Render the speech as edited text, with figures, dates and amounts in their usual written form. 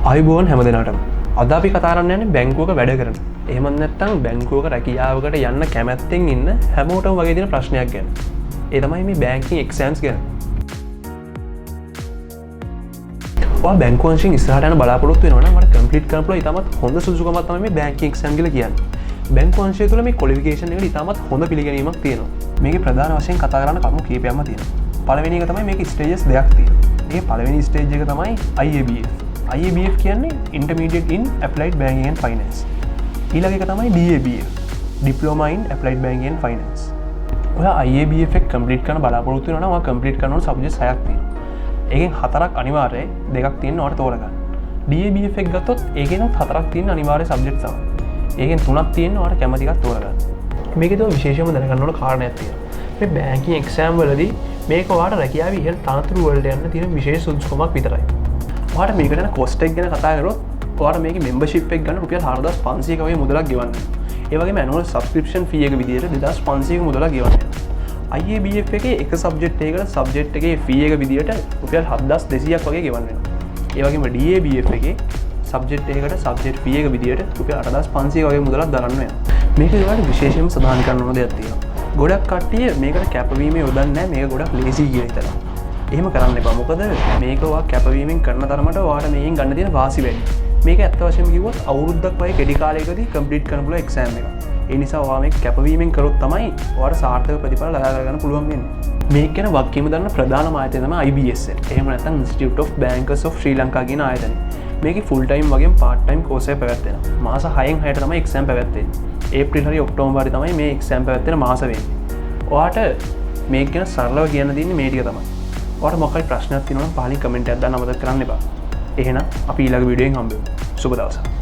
අයිබෝන් හැම දෙනාටම අද අපි කතා කරන්න යන්නේ බැංකුවක වැඩ කරන. එහෙම නැත්නම් බැංකුවක රැකියාවකට යන්න කැමැත්තෙන් ඉන්න හැමෝටම වගේ තියෙන ප්‍රශ්නයක් ගැන. ඒ තමයි මේ බැංකින් එක්සෑම්ස් ගැන. ඔයා බැංකුව වශයෙන් ඉස්සරහට යන බලාපොරොත්තු වෙනවා නම් මට කම්ප්ලීට් කරන්න පුළුවන් ඉතාමත් හොඳ සුදුසුකමක් තමයි මේ බැංකින් එක්සෑම් කියලා කියන්නේ. බැංකුව අංශය තුළ මේ ක්වොලිෆිකේෂන් එකට ඉතාමත් හොඳ පිළිගැනීමක් තියෙනවා. මේකේ ප්‍රධාන වශයෙන් කතා කරන්න කරුණු කීපයක්ම තියෙනවා. පළවෙනි එක තමයි මේකේ ස්ටේජස් දෙකක් තියෙනවා. මේ පළවෙනි ස්ටේජ් එක තමයි IABF. IABF කියන්නේ Intermediate in Applied Banking and Finance. ඊළඟ එක තමයි DABF, Diploma in Applied Banking and Finance. ඔයා IABF එක කම්ප්ලීට් කරන්න බලාපොරොත්තු වෙනවා නම් ඔයා කම්ප්ලීට් කරන්න ඕන සබ්ජෙක්ට්ස් 6ක් තියෙනවා. ඒකෙන් 4ක් අනිවාර්යයි, 2ක් තියෙනවා ඔයාලට තෝරගන්න. DABF එක ගත්තොත් ඒකෙනුත් 4ක් තියෙන අනිවාර්ය සබ්ජෙක්ට්ස් තමයි. ඒකෙන් 3ක් තියෙනවා ඔයාලට කැමති එකක් තෝරගන්න. මේකේ තමයි විශේෂයෙන්ම දැනගන්න ඕන කාරණයක් තියෙනවා. මේ බැංකින් එක්සෑම් වලදී මේක ඔයාලට රැකියාවේ ඉහළ තනතුරු වලට යන්න තියෙන විශේෂ සුදුසුකමක් විතරයි. ඔයාලට මේකට යන කොස්ට් එක ගැන කතා කරොත් ඔයාලට මේකේ මෙම්බර්ෂිප් එක ගන්න රුපියල් 4500ක වගේ මුදලක් ගෙවන්න වෙනවා. ඒ වගේම ඇනුවල් සබ්ස්ක්‍රිප්ෂන් ෆී එක විදියට 2500ක මුදලක් ගෙවන්න වෙනවා. IABF එකේ එක සබ්ජෙක්ට් එකකට සබ්ජෙක්ට් එකේ ෆී එක විදියට රුපියල් 7200ක් වගේ ගෙවන්න වෙනවා. ඒ වගේම DABF එකේ සබ්ජෙක්ට් එකකට සබ්ජෙක්ට් ෆී එක විදියට රුපියල් 8500ක වගේ මුදලක් දරන්න වෙනවා. මේක ඔයාලට විශේෂයෙන්ම සඳහන් කරන්න ඕන දෙයක් තියෙනවා. ගොඩක් කට්ටිය මේකට කැපවීම යොදන්නේ නැහැ. මේක ගොඩක් ලේසි කියලා හිතනවා. එහෙම කරන්න එපා. මොකද මේක ඔයා කැපවීමෙන් කරන තරමට ඔයාලට මේකෙන් ගන්න තියෙන වාසි වැඩි. මේක ඇත්ත වශයෙන්ම කිව්වොත් අවුරුද්දක් වගේ කෙටි කාලයකදී කම්ප්ලීට් කරන්න පුළුවන් එක්සෑම් එක. ඒ නිසා ඔයා මේක කැපවීමෙන් කරොත් තමයි ඔයාලට සාර්ථක ප්‍රතිඵල ලබා ගන්න පුළුවන් වෙන්නේ. මේක ගැන වගකීම දරන ප්‍රධානම ආයතනය තමයි IBSL. එහෙම නැත්නම් Institute of Bankers of Sri Lanka කියන ආයතනය. මේකේ ෆුල් ටයිම් වගේම පාර්ට් ටයිම් කෝස් එක පැවැත්වෙනවා. මාස 6න් 6ට තමයි එක්සෑම් පැවැත්වෙන්නේ. ඒප්‍රිල් හරි ඔක්තෝබර් හරි තමයි මේ එක්සෑම් පැවැත්වෙන මාස වෙන්නේ. ඔයාට මේක ගැන සරලව කියන්න තියෙන්නේ මේ ටික තමයි. ඔයාලට මොකක් හරි ප්‍රශ්නයක් තියෙනවා නම් පහලින් කමෙන්ට් එකක් දාන්න අමතක කරන්න එපා. එහෙනම් අපි ඊළඟ වීඩියෝෙන් හම්බෙමු. සුබ දවසක්.